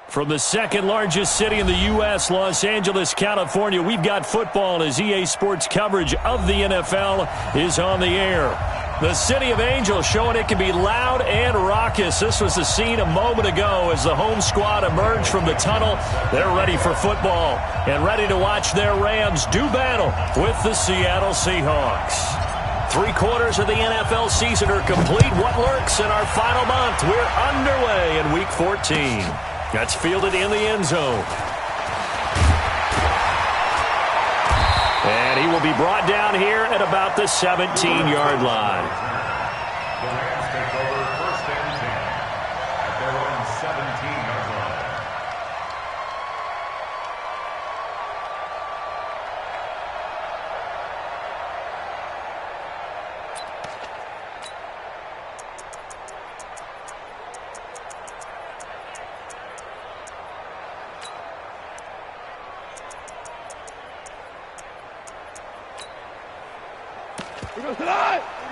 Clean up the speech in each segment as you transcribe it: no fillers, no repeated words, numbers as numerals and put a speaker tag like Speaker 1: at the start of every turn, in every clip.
Speaker 1: From the second largest city in the U.S., Los Angeles, California, we've got football as EA Sports coverage of the NFL is on the air. The city of Angels showing it can be loud and raucous. This was the scene a moment ago as the home squad emerged from the tunnel. They're ready for football and ready to watch their Rams do battle with the Seattle Seahawks. 3/4 of the NFL season are complete. What lurks in our final month? We're underway in Week 14. That's fielded in the end zone. And he will be brought down here at about the 17-yard line.
Speaker 2: The Rams take over 1st and 10 at their own 17-yard line.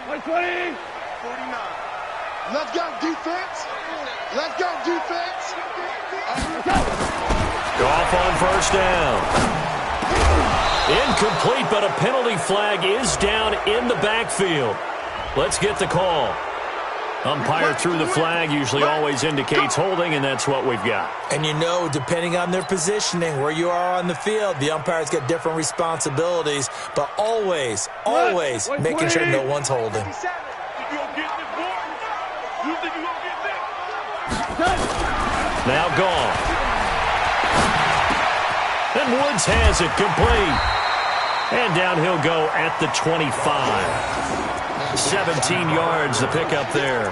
Speaker 3: M20. 49. Let's go, defense. Let's go, defense.
Speaker 1: Off on 1st down. Incomplete, but a penalty flag is down in the backfield. Let's get the call. Umpire threw the flag, usually always indicates holding, and that's what we've got.
Speaker 4: And you know, depending on their positioning, where you are on the field, the umpires get different responsibilities, but always making sure no one's holding.
Speaker 1: Now gone. And Woods has it complete. And down he'll go at the 25. 17 yards, the pickup there.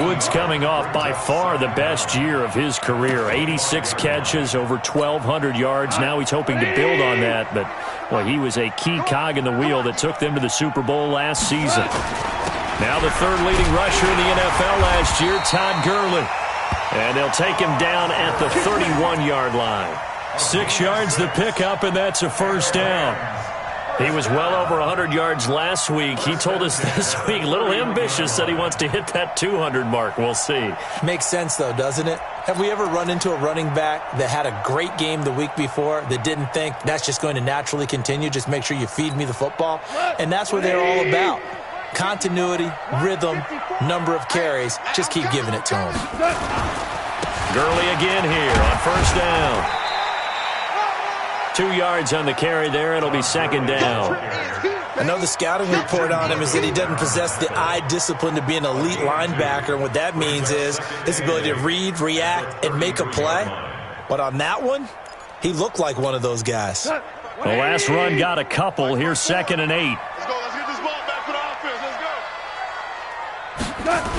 Speaker 1: Woods coming off by far the best year of his career. 86 catches, over 1,200 yards. Now he's hoping to build on that, but well, he was a key cog in the wheel that took them to the Super Bowl last season. Now the third leading rusher in the NFL last year, Todd Gurley. And they'll take him down at the 31-yard line. 6 yards the pickup, and that's a 1st down. He was well over 100 yards last week. He told us this week, a little ambitious, that he wants to hit that 200 mark. We'll see.
Speaker 4: Makes sense, though, doesn't it? Have we ever run into a running back that had a great game the week before that didn't think that's just going to naturally continue? Just make sure you feed me the football. And that's what they're all about. Continuity, rhythm, number of carries. Just keep giving it to him.
Speaker 1: Gurley again here on 1st down. 2 yards on the carry there. It'll be 2nd down.
Speaker 4: I know the scouting report on him is that he doesn't possess the eye discipline to be an elite linebacker. And what that means is his ability to read, react, and make a play. But on that one, he looked like one of those guys.
Speaker 1: The last run got a couple. Here's 2nd and 8.
Speaker 3: Let's go. Let's get this ball back for the offense. Let's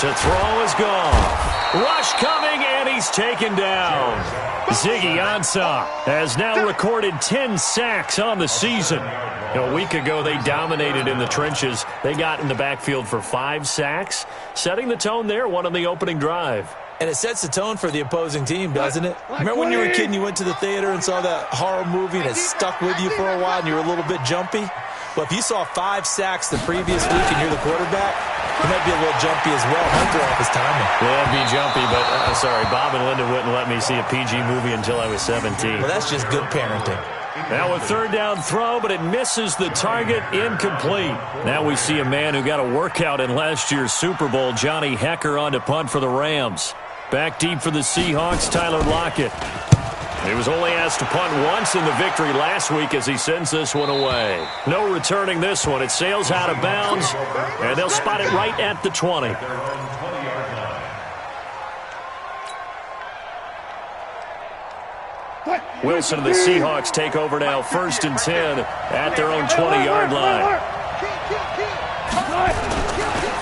Speaker 3: go.
Speaker 1: To throw is gone. Rush coming, and he's taken down. Ziggy Ansah has now recorded 10 sacks on the season. A week ago, they dominated in the trenches. They got in the backfield for 5 sacks, setting the tone there, one on the opening drive.
Speaker 4: And it sets the tone for the opposing team, doesn't it? Remember when you were a kid and you went to the theater and saw that horror movie and it stuck with you for a while and you were a little bit jumpy? Well, if you saw 5 sacks the previous week and you're the quarterback, you might be a little jumpy as well. Might throw off his timing.
Speaker 1: Yeah, it'd be jumpy, but I'm sorry, Bob and Linda wouldn't let me see a PG movie until I was 17.
Speaker 4: Well, that's just good parenting.
Speaker 1: Now a 3rd down throw, but it misses the target, incomplete. Now we see a man who got a workout in last year's Super Bowl, Johnny Hekker, on to punt for the Rams. Back deep for the Seahawks, Tyler Lockett. He was only asked to punt once in the victory last week as he sends this one away. No returning this one. It sails out of bounds, and they'll spot it right at the 20. Wilson and the Seahawks take over now, 1st and 10 at their own 20-yard line.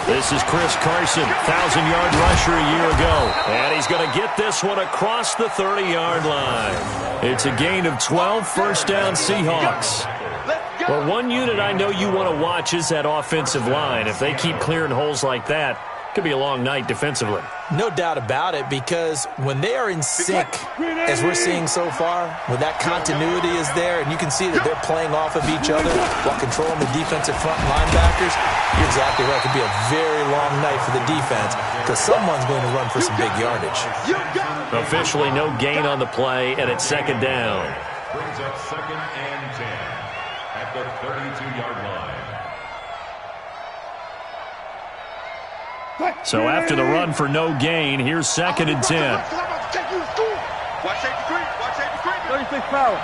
Speaker 1: This is Chris Carson, 1,000-yard rusher a year ago. And he's going to get this one across the 30-yard line. It's a gain of 12, 1st down Seahawks. Well, one unit I know you want to watch is that offensive line. If they keep clearing holes like that, Could be a long night defensively.
Speaker 4: No doubt about it, because when they are in sync, as we're seeing so far, when that continuity is there and you can see that they're playing off of each other while controlling the defensive front linebackers, you're exactly right. It could be a very long night for the defense because someone's going to run for some big yardage.
Speaker 1: Officially no gain on the play, and it's second down.
Speaker 2: Brings up 2nd and 10 at the 32-yard line.
Speaker 1: So after the run for no gain, here's 2nd and 10.
Speaker 3: Watch safety creep. Watch safety creep.
Speaker 5: 36 power.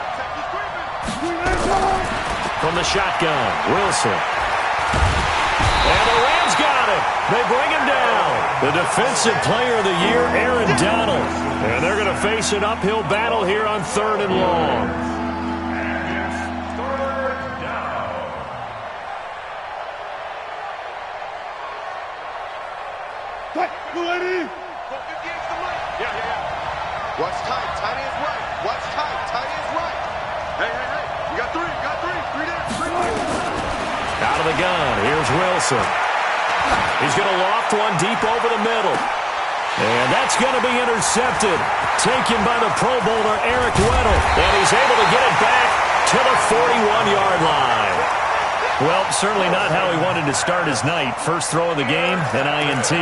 Speaker 1: From the shotgun, Wilson. And the Rams got it. They bring him down. The defensive player of the year, Aaron Donald. And they're going to face an uphill battle here on 3rd and long.
Speaker 3: Watch tight. Tight is right. Watch tight. Tight is right. Hey. You got 3. You got 3. 3 there. 3.
Speaker 1: Out of the gun, here's Wilson. He's going to loft one deep over the middle. And that's going to be intercepted. Taken by the Pro Bowler, Eric Weddle. And he's able to get it back to the 41-yard line. Well, certainly not how he wanted to start his night. First throw of the game, an INT.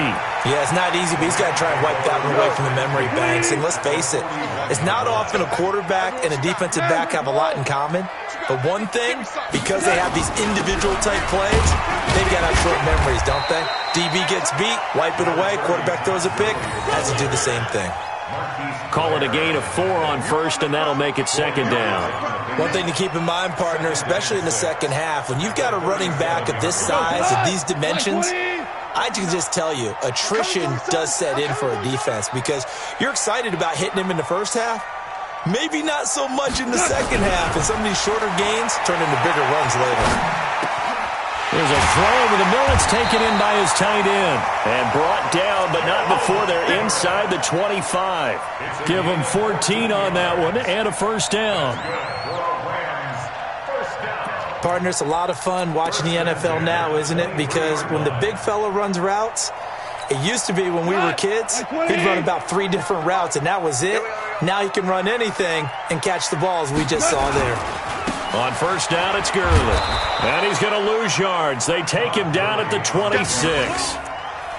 Speaker 4: Yeah, it's not easy, but he's got to try and wipe that one away from the memory banks. And let's face it, it's not often a quarterback and a defensive back have a lot in common. But one thing, because they have these individual type plays, they've got to have short memories, don't they? DB gets beat, wipe it away, quarterback throws a pick, has to do the same thing.
Speaker 1: Call it a gain of 4 on first, and that'll make it second down.
Speaker 4: One thing to keep in mind, partner, especially in the second half, when you've got a running back of this size, of these dimensions, I can just tell you, attrition does set in for a defense because you're excited about hitting him in the first half. Maybe not so much in the second half, and some of these shorter gains turn into bigger runs later.
Speaker 1: There's a throw over the middle. It's taken in by his tight end. And brought down, but not before they're inside the 25. Give them 14 on that one and a first down.
Speaker 4: Partner, it's a lot of fun watching the NFL now, isn't it? Because when the big fella runs routes, it used to be when we were kids, he'd run about 3 different routes, and that was it. Now he can run anything and catch the balls we just saw there.
Speaker 1: On first down, it's Gurley. And he's going to lose yards. They take him down at the 26.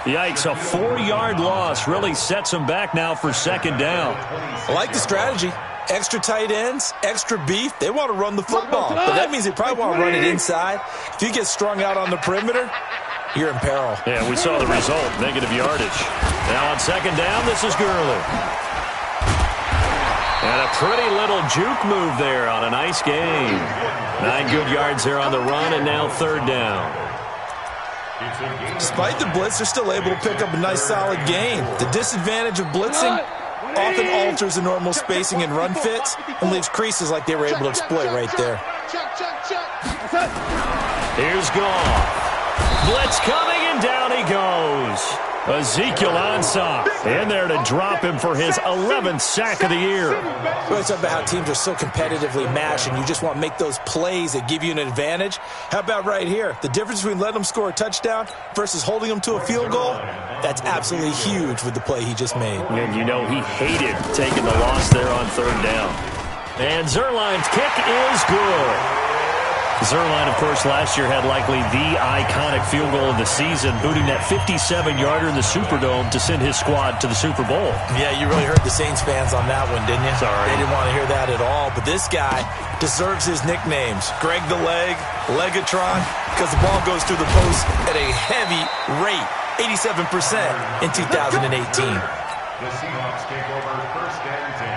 Speaker 1: Yikes, a 4-yard loss really sets him back now for second down.
Speaker 4: I like the strategy. Extra tight ends, extra beef. They want to run the football, but that means they probably want to run it inside. If you get strung out on the perimeter, you're in peril.
Speaker 1: Yeah, we saw the result, negative yardage. Now on second down, this is Gurley. And a pretty little juke move there on a nice game. 9 good yards there on the run, and now third down.
Speaker 4: Despite the blitz, they're still able to pick up a nice solid gain. The disadvantage of blitzing often alters the normal spacing and run fits and leaves creases like they were able to exploit right there.
Speaker 1: Here's Goff. Blitz coming, and down he goes. Ezekiel Ansah in there to drop him for his 11th sack of the year.
Speaker 4: We always talk about how teams are so competitively matched and you just want to make those plays that give you an advantage. How about right here? The difference between letting them score a touchdown versus holding them to a field goal, that's absolutely huge with the play he just made.
Speaker 1: And you know he hated taking the loss there on third down. And Zuerlein's kick is good. Zuerlein, of course, last year had likely the iconic field goal of the season, booting that 57-yarder in the Superdome to send his squad to the Super Bowl.
Speaker 4: Yeah, you really hurt the Saints fans on that one, didn't you?
Speaker 1: Sorry.
Speaker 4: They didn't want to hear that at all. But this guy deserves his nicknames. Greg the Leg, Legatron, because the ball goes through the post at a heavy rate, 87% in 2018.
Speaker 2: The Seahawks take over first and 10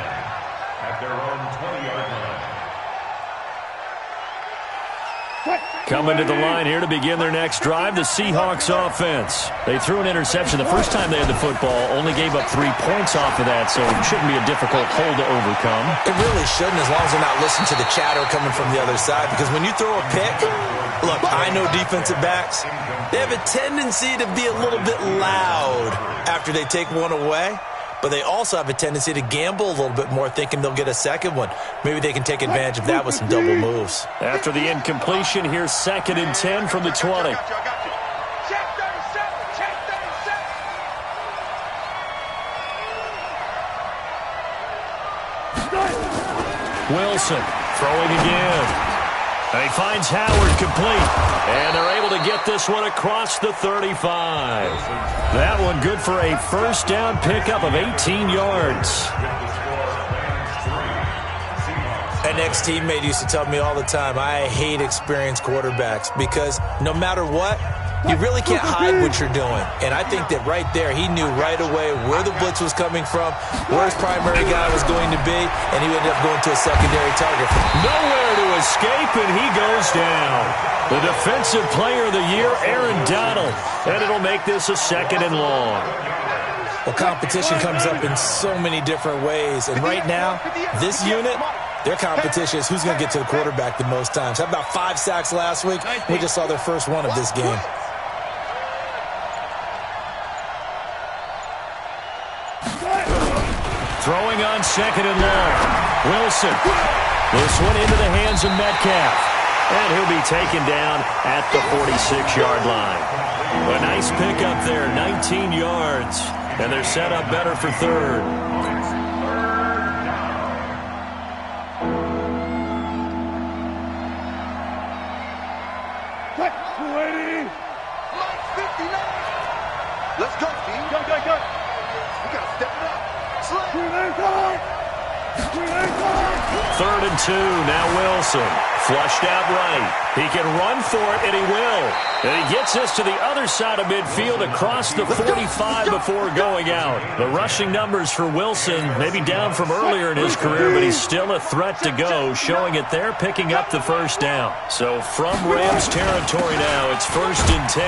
Speaker 2: at their own 20-yard line.
Speaker 1: Coming to the line here to begin their next drive, the Seahawks offense. They threw an interception the first time they had the football, only gave up 3 points off of that, so it shouldn't be a difficult hole to overcome.
Speaker 4: It really shouldn't, as long as they're not listening to the chatter coming from the other side, because when you throw a pick, look, I know defensive backs, they have a tendency to be a little bit loud after they take one away. But they also have a tendency to gamble a little bit more, thinking they'll get a second one. Maybe they can take advantage of that with some double moves.
Speaker 1: After the incompletion, here's second and 10 from the 20. Wilson throwing again. And he finds Howard complete. And they're able to get this one across the 35. That one good for a first down pickup of 18 yards.
Speaker 4: An ex-teammate used to tell me all the time, I hate experienced quarterbacks because no matter what, you really can't hide what you're doing. And I think that right there, he knew right away where the blitz was coming from, where his primary guy was going to be, and he ended up going to a secondary target.
Speaker 1: Nowhere to escape, and he goes down. The defensive player of the year, Aaron Donald. And it'll make this a 2nd and long.
Speaker 4: Well, competition comes up in so many different ways. And right now, this unit, their competition is who's going to get to the quarterback the most times. How about 5 sacks last week? We just saw their first one of this game.
Speaker 1: Throwing on 2nd and long. Wilson. This one into the hands of Metcalf. And he'll be taken down at the 46-yard line. A nice pickup there, 19 yards. And they're set up better for 3rd.
Speaker 3: Let's go, Steve. Go. We got to step it up.
Speaker 1: 3rd and 2. Now Wilson. Flushed out right. He can run for it, and he will. And he gets this to the other side of midfield across the 45 before going out. The rushing numbers for Wilson maybe down from earlier in his career, but he's still a threat to go, showing it there, picking up the first down. So from Rams territory now, it's 1st and 10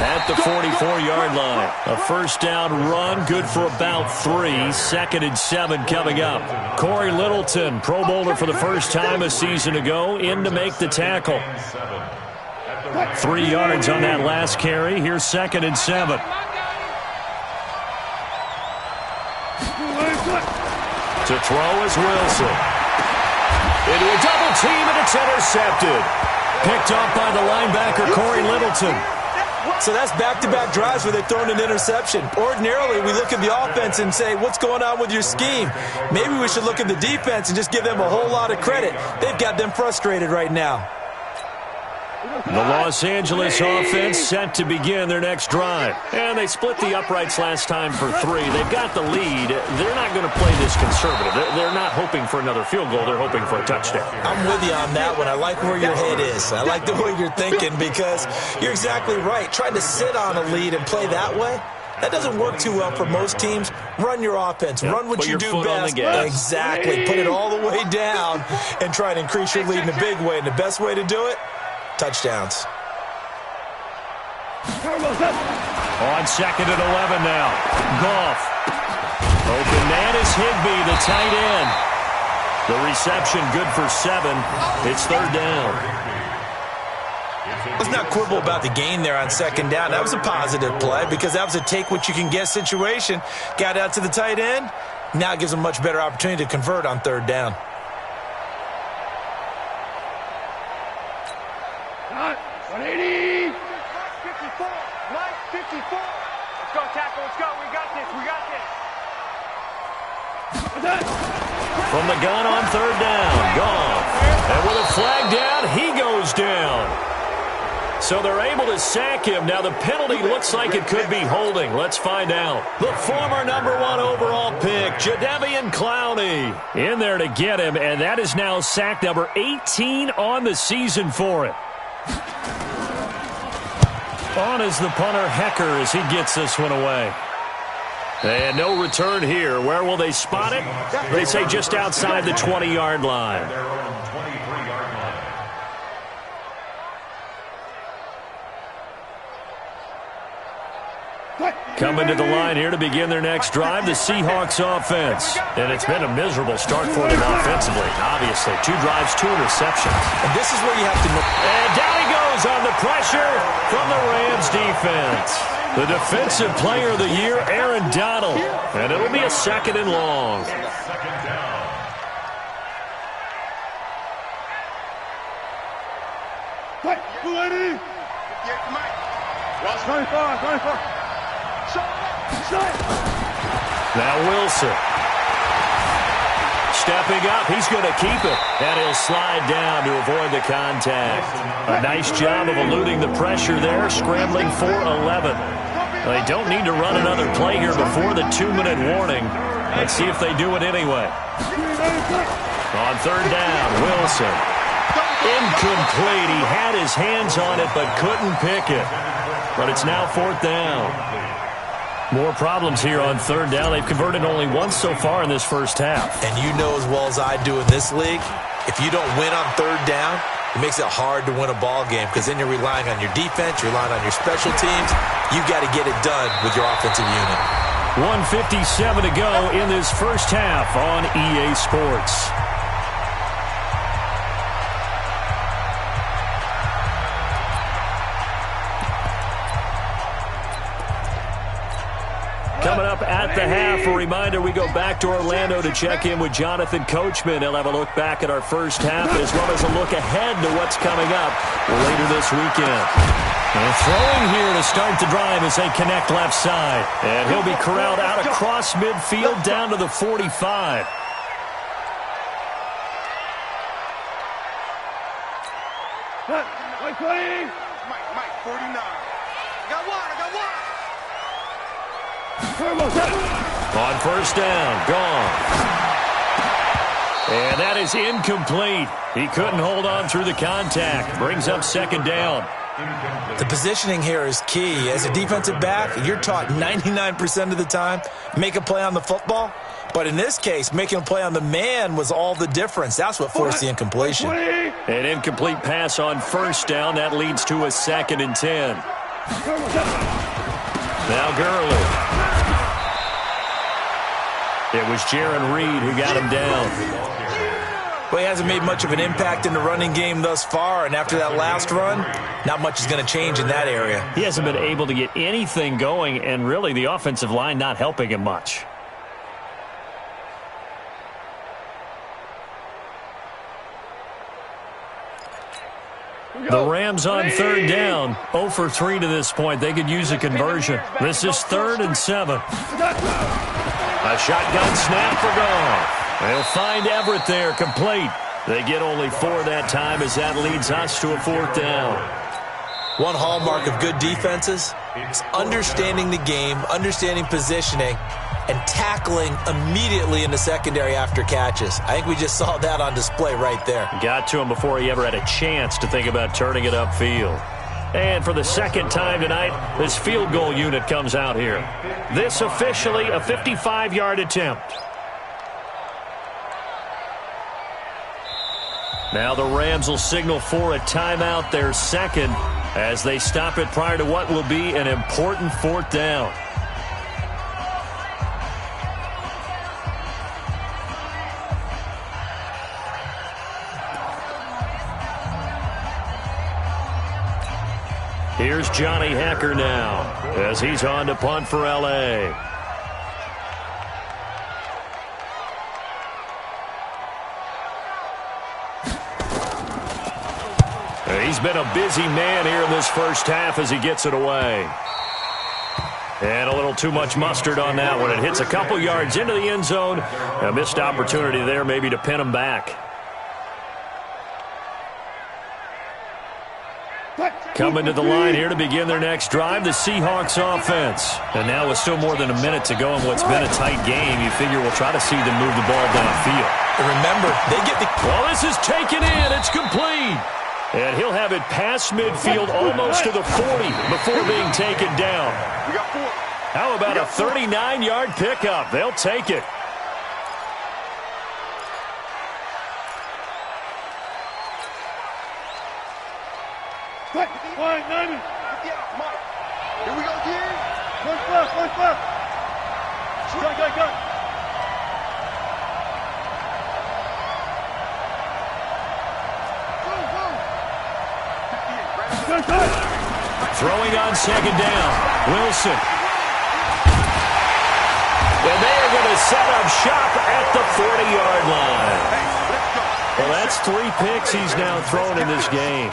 Speaker 1: at the 44-yard line. A first down run, good for about 3. 2nd and 7 coming up. Corey Littleton, Pro Bowler for the first time a season ago, in to make the tackle. 3 yards on that last carry. Here's 2nd and 7. To throw is Wilson. Into a double team, and it's intercepted. Picked off by the linebacker, Corey Littleton.
Speaker 4: So that's back-to-back drives where they're throwing an interception. Ordinarily, we look at the offense and say, what's going on with your scheme? Maybe we should look at the defense and just give them a whole lot of credit. They've got them frustrated right now.
Speaker 1: The Los Angeles offense set to begin their next drive. And they split the uprights last time for 3. They've got the lead. They're not going to play this conservative. They're not hoping for another field goal. They're hoping for a touchdown.
Speaker 4: I'm with you on that one. I like where your head is. I like the way you're thinking because you're exactly right. Trying to sit on a lead and play that way, that doesn't work too well for most teams. Run your offense. Run what you do best. Exactly. Put it all the way down and try and increase your lead in a big way. And the best way to do it, touchdowns.
Speaker 1: On 2nd and 11 now. Goff. Open man is Higbee, the tight end. The reception good for 7. It's 3rd down.
Speaker 4: Let's not quibble about the gain there on 2nd down. That was a positive play because that was a take-what-you-can-get situation. Got out to the tight end. Now it gives them a much better opportunity to convert on 3rd down.
Speaker 3: 180. 54. 954. Let's go, tackle. Let's go. We got this.
Speaker 1: From the gun on 3rd down. Goff. And with a flag down, he goes down. So they're able to sack him. Now the penalty looks like it could be holding. Let's find out. The former number 1 overall pick, Jadeveon Clowney, in there to get him. And that is now sack number 18 on the season for him. On is the punter, Hecker, as he gets this one away. And no return here. Where will they spot it? They say just outside the 20-yard line. Coming to the line here to begin their next drive, the Seahawks offense. And it's been a miserable start for them offensively, obviously. 2 drives, 2 interceptions.
Speaker 4: And this is where you have to know.
Speaker 1: And down he goes on the pressure from the Rams defense. The defensive player of the year, Aaron Donald. And it'll be a 2nd and long. Now Wilson. stepping up. He's going to keep it. And he'll slide down to avoid the contact. A nice job of eluding the pressure there, scrambling for 11. They don't need to run another play here before the 2-minute warning. Let's see if they do it anyway. On third down, Wilson. Incomplete. He had his hands on it but couldn't pick it. But it's now fourth down. More problems here on third down. They've converted only once so far in this first half.
Speaker 4: And you know as well as I do in this league, if you don't win on third down, it makes it hard to win a ball game because then you're relying on your defense, you're relying on your special teams. You've got to get it done with your offensive unit.
Speaker 1: 1:57 to go in this first half on EA Sports. Coming up at the half, a reminder, we go back to Orlando to check in with Jonathan Coachman. He'll have a look back at our first half as well as a look ahead to what's coming up later this weekend. And throwing here to start the drive as they connect left side. And he'll be corralled out across midfield down to the 45.
Speaker 3: Mike, 49. I got one.
Speaker 1: On first down, gone. And that is incomplete. He couldn't hold on through the contact. Brings up second down.
Speaker 4: The positioning here is key. As a defensive back, you're taught 99% of the time, make a play on the football. But in this case, making a play on the man was all the difference. That's what forced the incompletion.
Speaker 1: An incomplete pass on first down. That leads to a 2nd and 10. Now Gurley. It was Jaron Reed who got him down.
Speaker 4: Well, he hasn't made much of an impact in the running game thus far, and after that last run, not much is going to change in that area.
Speaker 1: He hasn't been able to get anything going, and really the offensive line not helping him much. The Rams on third down, 0 for 3 to this point. They could use a conversion. This is 3rd and 7. A shotgun snap for Goff. They'll find Everett there, complete. They get only 4 that time as that leads us to a 4th down.
Speaker 4: One hallmark of good defenses is understanding the game, understanding positioning, and tackling immediately in the secondary after catches. I think we just saw that on display right there.
Speaker 1: Got to him before he ever had a chance to think about turning it upfield. And for the second time tonight, this field goal unit comes out here. This officially a 55-yard attempt. Now the Rams will signal for a timeout, their second, as they stop it prior to what will be an important 4th down. Here's Johnny Hecker now as he's on to punt for L.A. He's been a busy man here in this first half as he gets it away. And a little too much mustard on that one. It hits a couple yards into the end zone. A missed opportunity there maybe to pin him back. Coming to the line here to begin their next drive, the Seahawks offense. And now with still more than a minute to go in what's been a tight game, you figure we'll try to see them move the ball downfield.
Speaker 4: And remember, they get the...
Speaker 1: Well, this is taken in. It's complete. And he'll have it past midfield almost to the 40 before being taken down. How about a 39-yard pickup? They'll take it.
Speaker 3: Here we go again. One left. Go.
Speaker 1: Throwing on second down. Wilson. And they are going to set up shop at the 40-yard line. Well, that's 3 picks he's now thrown in this game.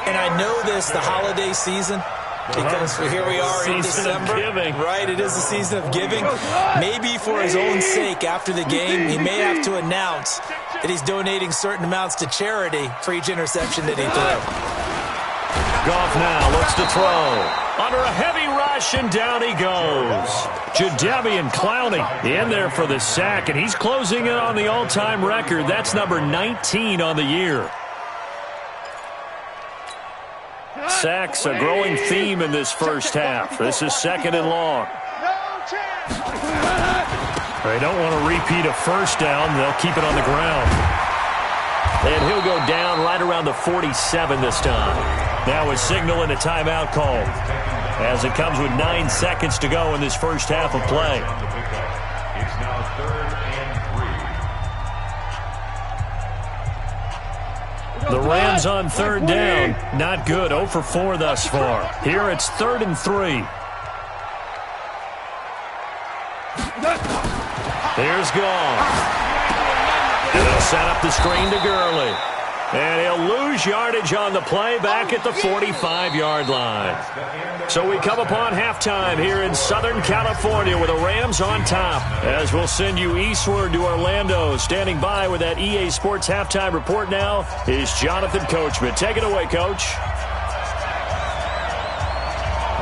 Speaker 4: And I know this, the holiday season, Because here we are in December, right? It is the season of giving. Maybe for his own sake after the game, he may have to announce that he's donating certain amounts to charity for each interception that he threw.
Speaker 1: Goff now looks to throw. Under a heavy rush, and down he goes. Jadeveon Clowney in there for the sack, and he's closing in on the all-time record. That's number 19 on the year. Sacks a growing theme in this first half. This is 2nd and long. They don't want to repeat a first down. They'll keep it on the ground. And he'll go down right around the 47 this time. Now a signal and a timeout call as it comes with 9 seconds to go in this first half of play.
Speaker 2: It's now 3rd and 3.
Speaker 1: The Rams on 3rd down. Not good. 0 for 4 thus far. Here it's 3rd and 3. Here's Goff. And they'll set up the screen to Gurley. And he'll lose yardage on the play back at the 45-yard line. So we come upon halftime here in Southern California with the Rams on top. As we'll send you eastward to Orlando. Standing by with that EA Sports halftime report now is Jonathan Coachman. Take it away, Coach.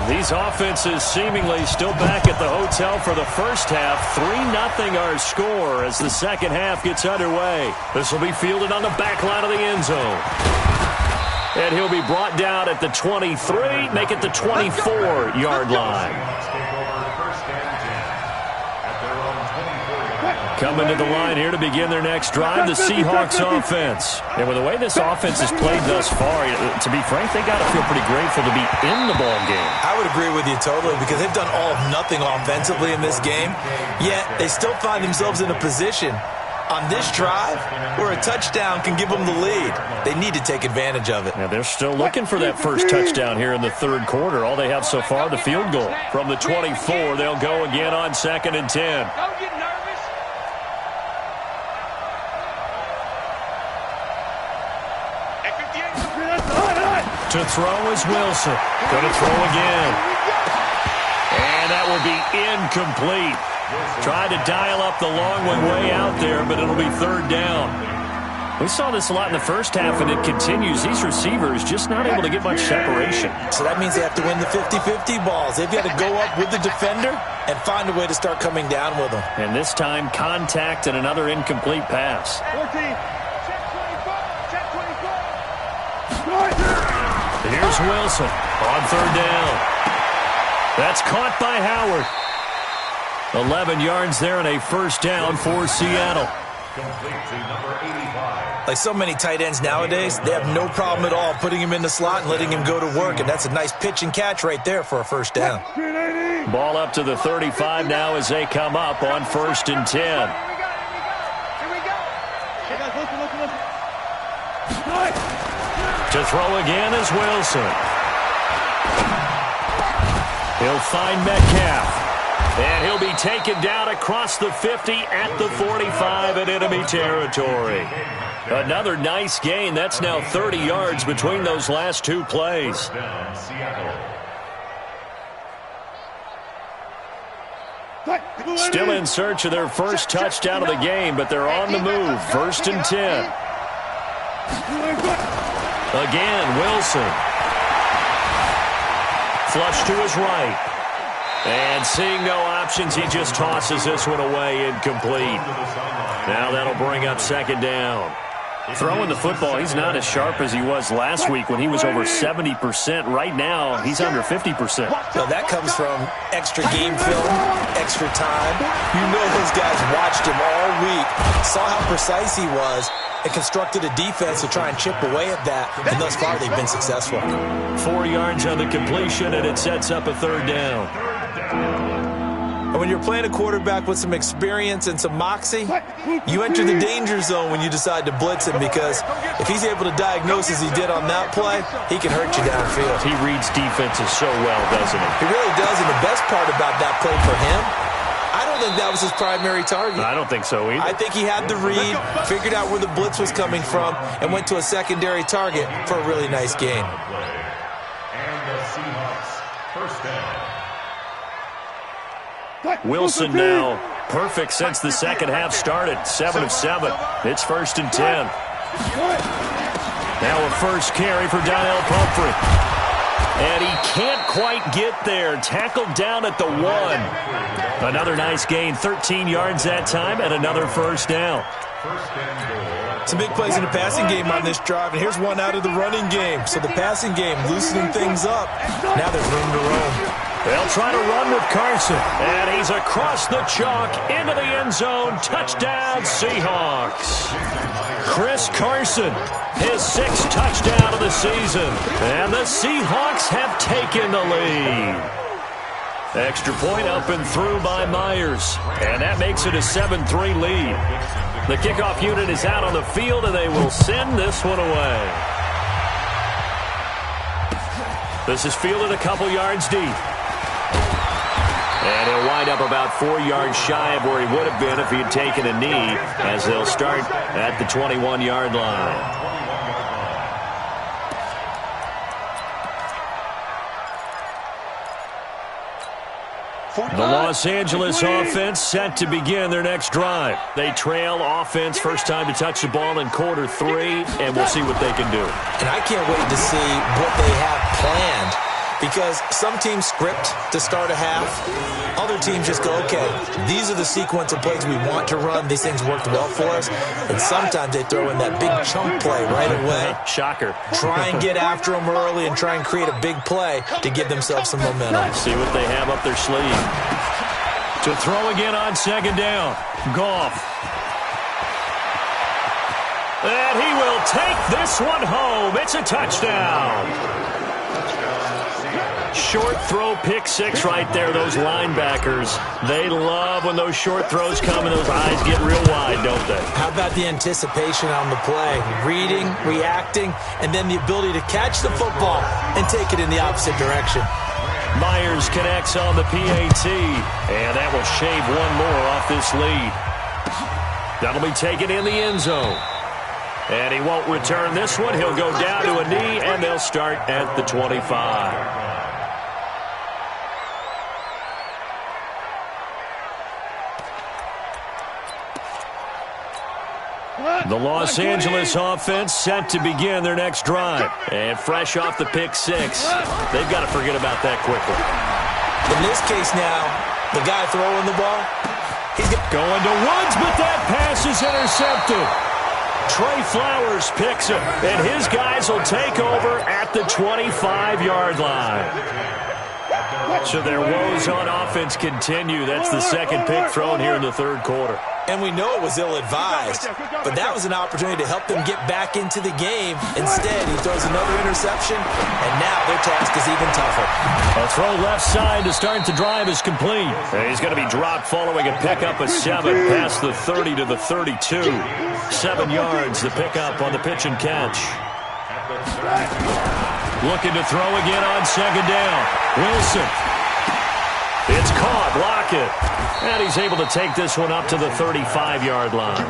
Speaker 1: These offenses seemingly still back at the hotel for the first half. 3-0 our score as the second half gets underway. This will be fielded on the back line of the end zone. And he'll be brought down at the 23, make it the 24-yard line. Coming to the line here to begin their next drive, the Seahawks offense. And with the way this offense has played thus far, to be frank, they got to feel pretty grateful to be in the ball game.
Speaker 4: I would agree with you totally because they've done all of nothing offensively in this game, yet they still find themselves in a position on this drive where a touchdown can give them the lead. They need to take advantage of it.
Speaker 1: Yeah, they're still looking for that first touchdown here in the third quarter. All they have so far, the field goal. From the 24, they'll go again on 2nd and 10. To throw is Wilson. Going to throw again. And that will be incomplete. Tried to dial up the long one way out there, but it'll be 3rd down. We saw this a lot in the first half, and it continues. These receivers just not able to get much separation.
Speaker 4: So that means they have to win the 50-50 balls. They've got to go up with the defender and find a way to start coming down with them.
Speaker 1: And this time, contact and another incomplete pass.
Speaker 3: 14.
Speaker 1: Here's Wilson on 3rd down. That's caught by Howard. 11 yards there and a first down for Seattle.
Speaker 2: Complete to number 85.
Speaker 4: Like so many tight ends nowadays, they have no problem at all putting him in the slot and letting him go to work, and that's a nice pitch and catch right there for a first down.
Speaker 1: Ball up to the 35 now as they come up on 1st and 10.
Speaker 3: Here we go.
Speaker 1: To throw again is Wilson. He'll find Metcalf. And he'll be taken down across the 50 at the 45 in enemy territory. Another nice gain. That's now 30 yards between those last two plays.
Speaker 2: Down, Seattle.
Speaker 1: Still in search of their first touchdown of the game, but they're on the move. 1st and 10. Again, Wilson. Flush to his right. And seeing no options, he just tosses this one away, incomplete. Now that'll bring up 2nd down. Throwing the football, he's not as sharp as he was last week when he was over 70%. Right now, he's under 50%.
Speaker 4: So that comes from extra game film, extra time. You know those guys watched him all week, saw how precise he was, and constructed a defense to try and chip away at that. And thus far, they've been successful.
Speaker 1: 4 yards on the completion, and it sets up a 3rd down.
Speaker 4: And when you're playing a quarterback with some experience and some moxie, you enter the danger zone when you decide to blitz him, because if he's able to diagnose as he did on that play, he can hurt you downfield.
Speaker 1: He reads defenses so well, doesn't he?
Speaker 4: He really does, and the best part about that play for him, I don't think that was his primary target.
Speaker 1: I don't think so either.
Speaker 4: I think he had the read, figured out where the blitz was coming from, and went to a secondary target for a really nice gain.
Speaker 2: And the Seahawks First down.
Speaker 1: Wilson now perfect since the second half started. 7 of 7. It's 1st and 10. Now a first carry for Donnell Pumphrey. And he can't quite get there. Tackled down at the 1. Another nice gain. 13 yards that time and another first down.
Speaker 4: Some big plays in the passing game on this drive, and here's one out of the running game. So the passing game loosening things up. Now there's room to roam.
Speaker 1: They'll try to run with Carson. And he's across the chalk into the end zone. Touchdown, Seahawks. Chris Carson, his 6th touchdown of the season. And the Seahawks have taken the lead. Extra point up and through by Myers. And that makes it a 7-3 lead. The kickoff unit is out on the field, and they will send this one away. This is fielded a couple yards deep. And he'll wind up about 4 yards shy of where he would have been if he had taken a knee, as they'll start at the 21-yard line. The Los Angeles offense set to begin their next drive. They trail offense, first time to touch the ball in quarter 3, and we'll see what they can do.
Speaker 4: And I can't wait to see what they have planned, because some teams script to start a half. Other teams just go, okay, these are the sequence of plays we want to run. These things worked well for us. And sometimes they throw in that big chunk play right away.
Speaker 1: Shocker.
Speaker 4: Try and get after them early and try and create a big play to give themselves some momentum.
Speaker 1: See what they have up their sleeve. To throw again on second down. Goff. And he will take this one home. It's a touchdown. Short throw, pick 6 right there. Those linebackers, they love when those short throws come and those eyes get real wide, don't they?
Speaker 4: How about the anticipation on the play? Reading, reacting, and then the ability to catch the football and take it in the opposite direction.
Speaker 1: Myers connects on the PAT, and that will shave one more off this lead. That'll be taken in the end zone. And he won't return this one. He'll go down to a knee, and they'll start at the 25. The Los Angeles offense set to begin their next drive. And fresh off the pick 6, they've got to forget about that quickly.
Speaker 4: In this case now, the guy throwing the ball, he's
Speaker 1: going to Woods, but that pass is intercepted. Trey Flowers picks it, and his guys will take over at the 25-yard line. So their woes on offense continue. That's the second pick thrown here in the third quarter.
Speaker 4: And we know it was ill-advised, but that was an opportunity to help them get back into the game. Instead, he throws another interception, and now their task is even tougher.
Speaker 1: A throw left side to start the drive is complete. And he's going to be dropped following a pickup of 7 past the 30 to the 32. 7 yards, the pickup on the pitch and catch. Looking to throw again on second down. Wilson. It's caught. Lockett. And he's able to take this one up to the 35-yard line.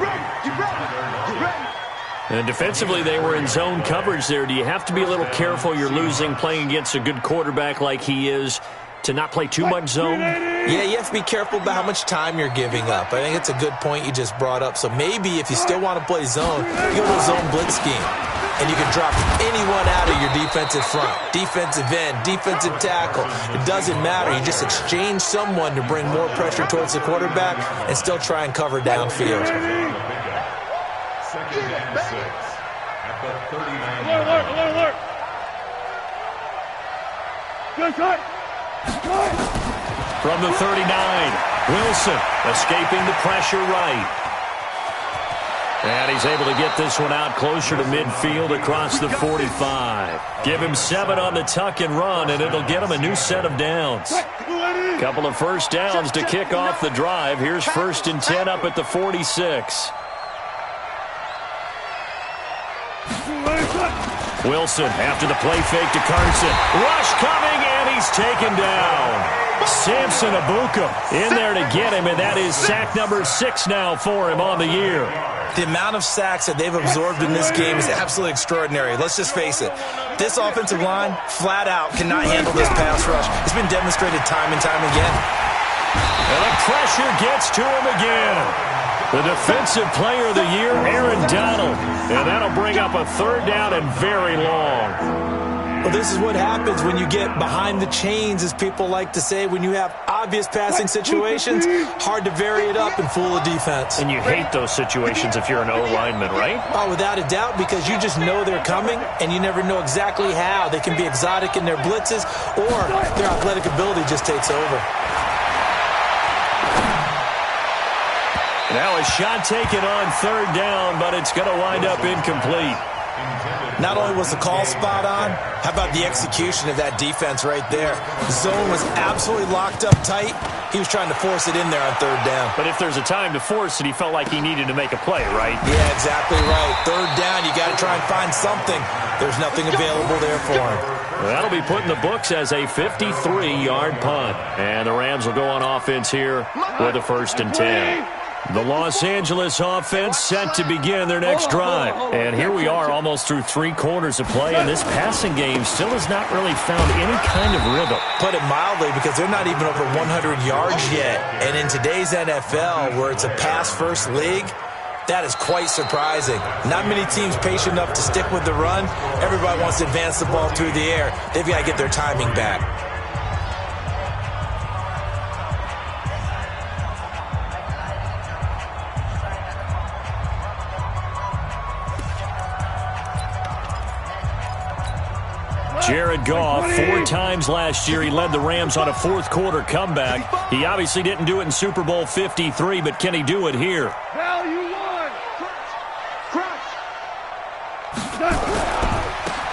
Speaker 1: And defensively, they were in zone coverage there. Do you have to be a little careful? You're losing playing against a good quarterback like he is to not play too much zone?
Speaker 4: Yeah, you have to be careful about how much time you're giving up. I think it's a good point you just brought up. So maybe if you still want to play zone, you go to a zone blitz scheme. And you can drop anyone out of your defensive front, defensive end, defensive tackle. It doesn't matter. You just exchange someone to bring more pressure towards the quarterback and still try and cover downfield.
Speaker 2: Second and 6 at the 39.
Speaker 3: Alert. Good shot.
Speaker 1: From the 39, Wilson escaping the pressure right. And he's able to get this one out closer to midfield across the 45. Give him 7 on the tuck and run, and it'll get him a new set of downs. Couple of first downs to kick off the drive. Here's 1st and 10 up at the 46. Wilson after the play fake to Carson. Rush coming, and he's taken down. Samson Abuka in there to get him, and that is sack number 6 now for him on the year.
Speaker 4: The amount of sacks that they've absorbed in this game is absolutely extraordinary. Let's just face it. This offensive line, flat out, cannot handle this pass rush. It's been demonstrated time and time again.
Speaker 1: And the pressure gets to him again. The Defensive Player of the Year, Aaron Donald. And that'll bring up a third down and very long.
Speaker 4: Well, this is what happens when you get behind the chains, as people like to say. When you have obvious passing situations, hard to vary it up and fool the defense.
Speaker 1: And you hate those situations if you're an O-lineman, right?
Speaker 4: Oh, without a doubt, because you just know they're coming, and you never know exactly how. They can be exotic in their blitzes, or their athletic ability just takes over.
Speaker 1: Now a shot taken on third down, but it's going to wind up incomplete.
Speaker 4: Not only was the call spot on, how about the execution of that defense right there? The zone was absolutely locked up tight. He was trying to force it in there on third down.
Speaker 1: But if there's a time to force it, he felt like he needed to make a play, right?
Speaker 4: Yeah, exactly right. Third down, you got to try and find something. There's nothing available there for him.
Speaker 1: That'll be put in the books as a 53-yard punt. And the Rams will go on offense here with a 1st and 10. The Los Angeles offense set to begin their next drive. And here we are almost through 3 quarters of play, and this passing game still has not really found any kind of rhythm.
Speaker 4: Put it mildly, because they're not even over 100 yards yet. And in today's NFL, where it's a pass-first league, that is quite surprising. Not many teams patient enough to stick with the run. Everybody wants to advance the ball through the air. They've got to get their timing back.
Speaker 1: Jared Goff, 4 times last year, he led the Rams on a fourth-quarter comeback. He obviously didn't do it in Super Bowl 53, but can he do it here?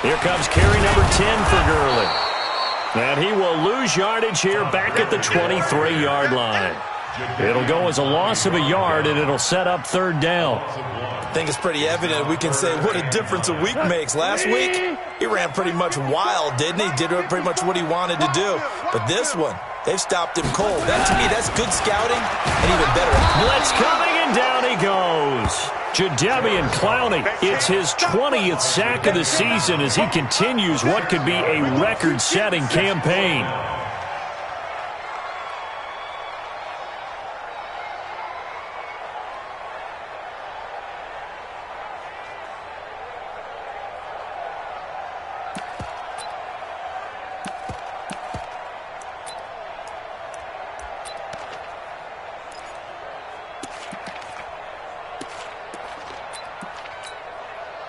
Speaker 1: Here comes carry number 10 for Gurley. And he will lose yardage here back at the 23-yard line. It'll go as a loss of a yard, and it'll set up third down.
Speaker 4: I think it's pretty evident. We can say what a difference a week makes. Last week, he ran pretty much wild, didn't he? Did pretty much what he wanted to do. But this one, they've stopped him cold. That, to me, that's good scouting and even better.
Speaker 1: Blitz coming, and down he goes. Jadeveon Clowney, it's his 20th sack of the season as he continues what could be a record-setting campaign.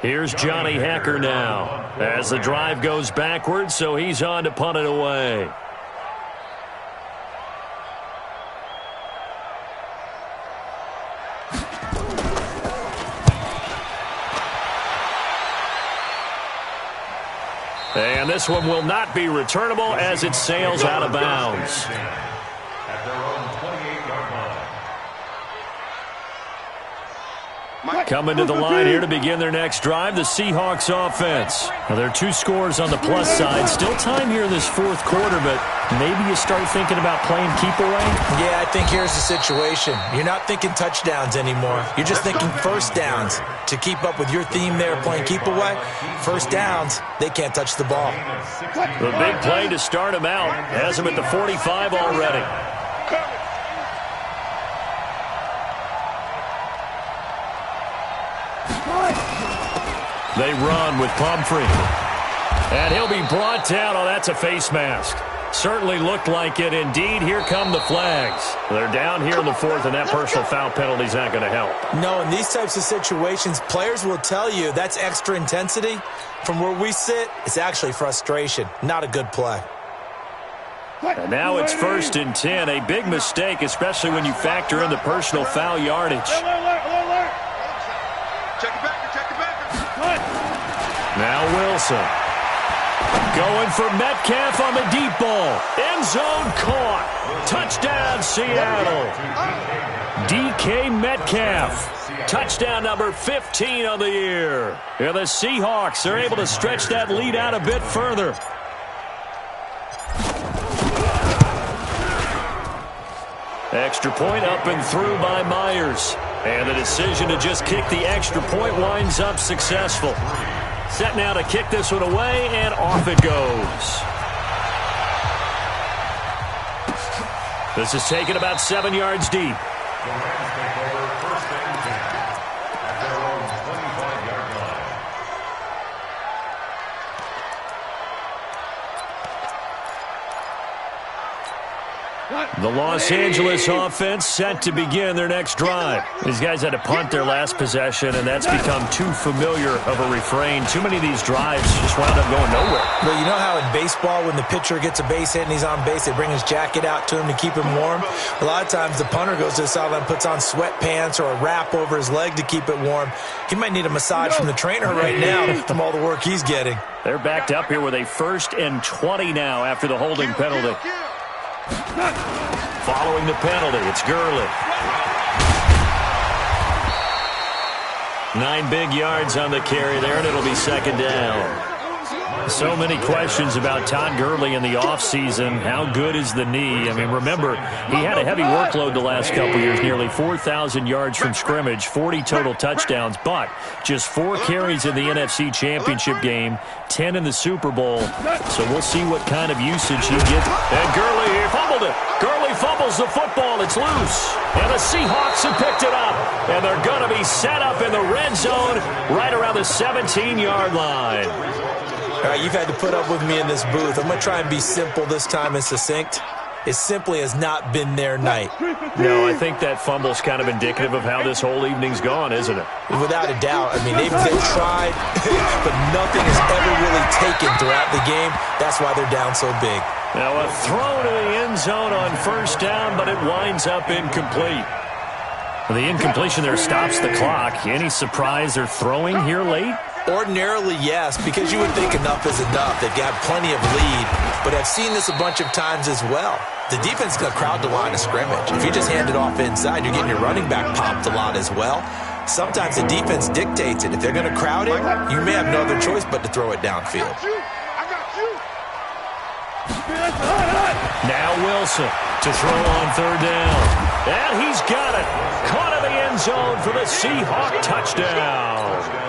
Speaker 1: Here's Johnny Hacker now as the drive goes backwards, so he's on to punt it away. And this one will not be returnable as it sails out of bounds.
Speaker 2: At their own 28-yard line.
Speaker 1: Coming to the line here to begin their next drive, the Seahawks offense. Now, there are 2 scores on the plus side. Still time here in this fourth quarter, but maybe you start thinking about playing keep away?
Speaker 4: Yeah, I think here's the situation. You're not thinking touchdowns anymore. You're just thinking first downs. To keep up with your theme there, playing keep away, first downs, they can't touch the ball.
Speaker 1: The big play to start him out has him at the 45 already. They run with Pumphrey. And he'll be brought down. Oh, that's a face mask. Certainly looked like it. Indeed, here come the flags. They're down here in the fourth, and that personal foul penalty is not going to help.
Speaker 4: No, in these types of situations, players will tell you that's extra intensity. From where we sit, it's actually frustration. Not a good play.
Speaker 1: And now it's 1st and 10. A big mistake, especially when you factor in the personal foul yardage.
Speaker 3: Check it back.
Speaker 1: Now Wilson. Going for Metcalf on the deep ball. End zone caught. Touchdown, Seattle. DK Metcalf. Touchdown number 15 on the year. And the Seahawks are able to stretch that lead out a bit further. Extra point up and through by Myers. And the decision to just kick the extra point winds up successful. Set now to kick this one away, and off it goes. This is taken about 7 yards deep.
Speaker 2: The Rams take over first and 10 at their own 25-yard line.
Speaker 1: The Los Angeles offense set to begin their next drive. These guys had to punt their last possession, and that's become too familiar of a refrain. Too many of these drives just wound up going nowhere.
Speaker 4: Well, you know how in baseball, when the pitcher gets a base hit and he's on base, they bring his jacket out to him to keep him warm? A lot of times the punter goes to the sideline, puts on sweatpants or a wrap over his leg to keep it warm. He might need a massage from the trainer right now from all the work he's getting.
Speaker 1: They're backed up here with a 1st and 20 now after the holding penalty. Following the penalty, it's Gurley. 9 big yards on the carry there, and it'll be 2nd down. So many questions about Todd Gurley in the offseason. How good is the knee? I mean, remember, he had a heavy workload the last couple years, nearly 4,000 yards from scrimmage, 40 total touchdowns, but just 4 carries in the NFC Championship game, 10 in the Super Bowl. So we'll see what kind of usage he gets. And Gurley, he fumbled it. Gurley fumbles the football. It's loose. And the Seahawks have picked it up. And they're going to be set up in the red zone right around the 17-yard line.
Speaker 4: All right, you've had to put up with me in this booth. I'm going to try and be simple this time and succinct. It simply has not been their night.
Speaker 1: No, I think that fumble's kind of indicative of how this whole evening's gone, isn't it?
Speaker 4: Without a doubt. I mean, they've tried, but nothing has ever really taken throughout the game. That's why they're down so big.
Speaker 1: Now a throw to the end zone on 1st down, but it winds up incomplete. The incompletion there stops the clock. Any surprise they're throwing here late?
Speaker 4: Ordinarily, yes, because you would think enough is enough. They've got plenty of lead, but I've seen this a bunch of times as well. The defense is going to crowd the line of scrimmage. If you just hand it off inside, you're getting your running back popped a lot as well. Sometimes the defense dictates it. If they're going to crowd it, you may have no other choice but to throw it downfield.
Speaker 1: Now Wilson to throw on 3rd down. And he's got it. Caught in the end zone for the Seahawk touchdown.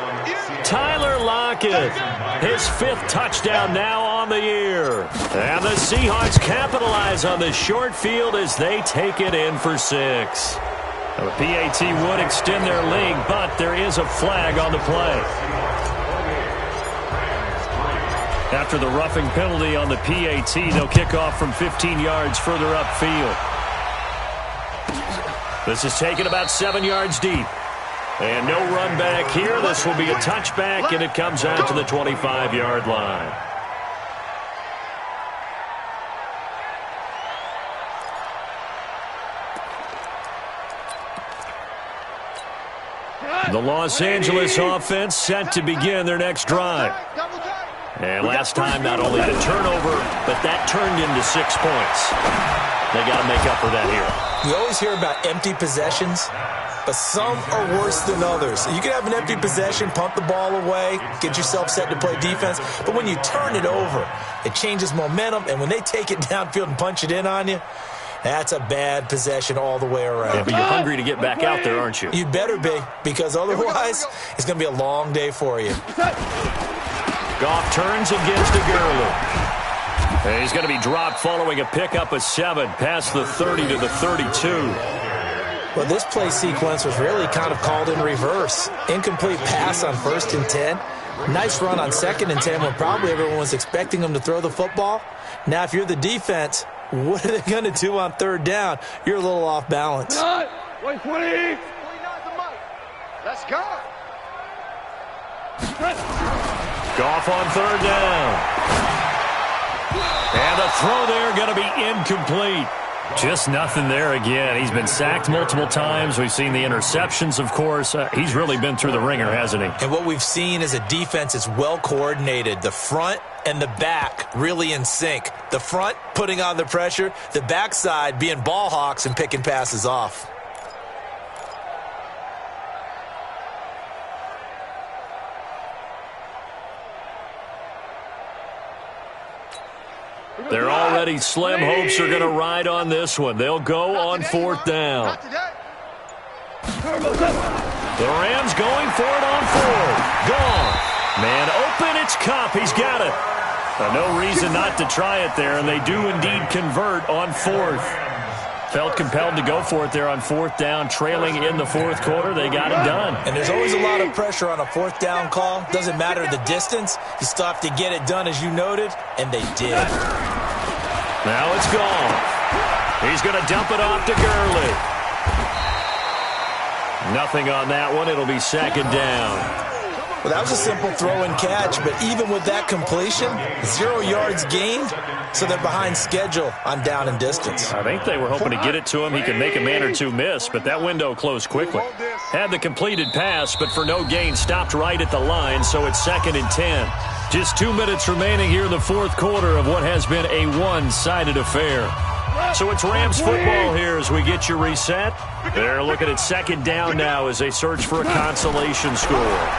Speaker 1: Tyler Lockett, his 5th touchdown now on the year. And the Seahawks capitalize on the short field as they take it in for 6. The PAT would extend their lead, but there is a flag on the play. After the roughing penalty on the PAT, they'll kick off from 15 yards further upfield. This is taken about 7 yards deep. And no run back here. This will be a touchback, and it comes out to the 25-yard line. The Los Angeles offense set to begin their next drive. And last time, not only the turnover, but that turned into 6 points. They got to make up for that here.
Speaker 4: You always hear about empty possessions, but some are worse than others. You can have an empty possession, punt the ball away, get yourself set to play defense, but when you turn it over, it changes momentum, and when they take it downfield and punch it in on you, that's a bad possession all the way around.
Speaker 1: Yeah, but you're hungry to get back out there, aren't you?
Speaker 4: You better be, because otherwise it's going to be a long day for you.
Speaker 1: Goff turns and gives to Gurley. And he's going to be dropped following a pickup of 7 past the 30 to the 32.
Speaker 4: Well, this play sequence was really kind of called in reverse. Incomplete pass on 1st and 10. Nice run on 2nd and 10 when probably everyone was expecting them to throw the football. Now, if you're the defense, what are they going to do on 3rd down? You're a little off balance.
Speaker 3: 120. Let's go.
Speaker 1: Goff on 3rd down. And the throw there going to be incomplete. Just nothing there again. He's been sacked multiple times. We've seen the interceptions, of course. He's really been through the ringer, hasn't he?
Speaker 4: And what we've seen is a defense that's well coordinated. The front and the back really in sync. The front putting on the pressure, the backside being ball hawks and picking passes off.
Speaker 1: They're already slim hopes are going to ride on this one. They'll go on 4th down. The Rams going for it on 4th. Gone. Man open, it's Kupp. He's got it. No reason not to try it there, and they do indeed convert on fourth. Felt compelled to go for it there on fourth down, trailing in the fourth quarter. They got it done.
Speaker 4: And there's always a lot of pressure on a fourth down call. Doesn't matter the distance. You still have to get it done, as you noted, and they did.
Speaker 1: Now it's gone. He's going to dump it off to Gurley. Nothing on that one. It'll be second down.
Speaker 4: Well, that was a simple throw and catch, but even with that completion, 0 yards gained, so they're behind schedule on down and distance.
Speaker 1: I think they were hoping to get it to him. He could make a man or two miss, but that window closed quickly. Had the completed pass, but for no gain, stopped right at the line, so it's second and 10. Just 2 minutes remaining here in the fourth quarter of what has been a one-sided affair. So it's Rams football here as we get you reset. They're looking at second down now as they search for a consolation score.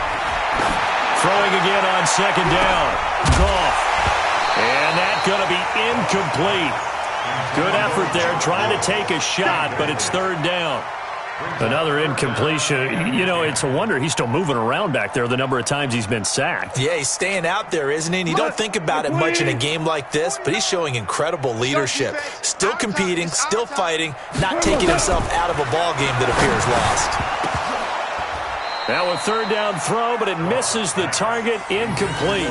Speaker 1: Throwing again on second down. Goff. And that's going to be incomplete. Good effort there trying to take a shot, but it's third down. Another incompletion. You know, it's a wonder he's still moving around back there the number of times he's been sacked.
Speaker 4: Yeah, he's staying out there, isn't he? And you don't think about it much in a game like this, but he's showing incredible leadership. Still competing, still fighting, not taking himself out of a ball game that appears lost.
Speaker 1: Now a third down throw, but it misses the target, incomplete.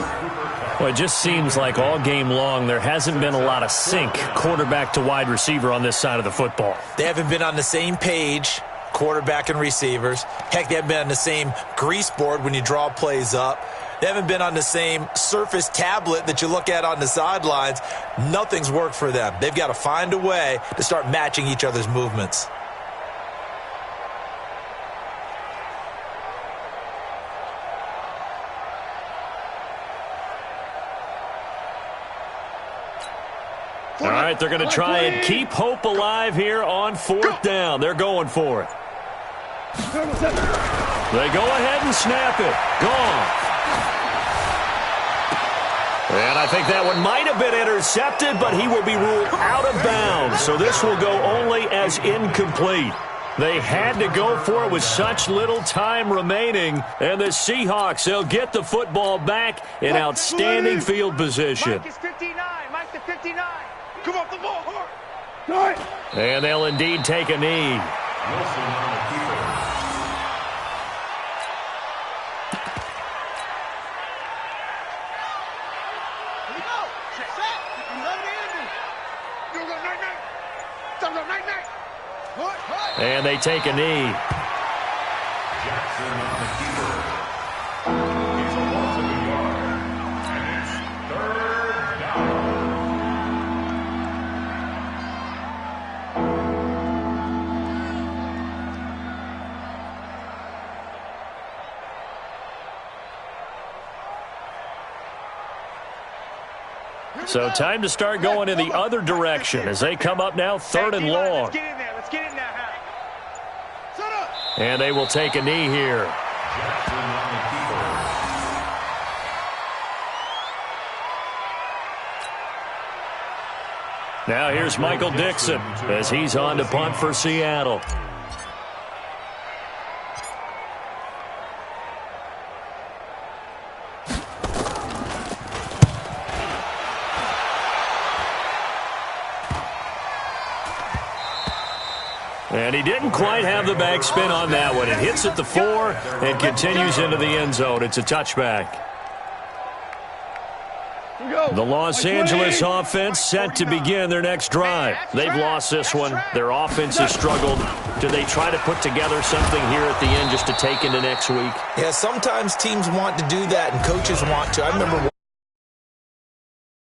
Speaker 1: Well, it just seems like all game long there hasn't been a lot of sync quarterback to wide receiver on this side of the football.
Speaker 4: They haven't been on the same page, quarterback and receivers. Heck, they haven't been on the same grease board when you draw plays up. They haven't been on the same Surface tablet that you look at on the sidelines. Nothing's worked for them. They've got to find a way to start matching each other's movements.
Speaker 1: All right, they're going to try and keep hope alive here on fourth down. They're going for it. They go ahead and snap it. Gone. And I think that one might have been intercepted, but he will be ruled out of bounds. So this will go only as incomplete. They had to go for it with such little time remaining. And the Seahawks, they'll get the football back in outstanding field position.
Speaker 5: Mike is 59. Mike to 59.
Speaker 3: Come off the ball hard.
Speaker 1: And they'll indeed take a knee.
Speaker 2: Wilson on the keeper.
Speaker 3: Here we go. Set. You know the ending. You go night-night. Tell them night-night. What?
Speaker 1: And they take a knee.
Speaker 2: Jackson on the keeper. He's a loss of a yard. And it's third down.
Speaker 1: So time to start going in the other direction as they come up now third and long.
Speaker 5: Let's get in there. Let's get in there, Harry.
Speaker 3: Shut up.
Speaker 1: And they will take a knee here.
Speaker 2: Jackson on the keeper.
Speaker 1: Now here's Michael Dixon as he's on to punt for Seattle. And he didn't quite have the backspin on that one. It hits at the 4 and continues into the end zone. It's a touchback. The Los Angeles offense set to begin their next drive. They've lost this one. Their offense has struggled. Do they try to put together something here at the end just to take into next week?
Speaker 4: Yeah, sometimes teams want to do that and coaches want to. I remember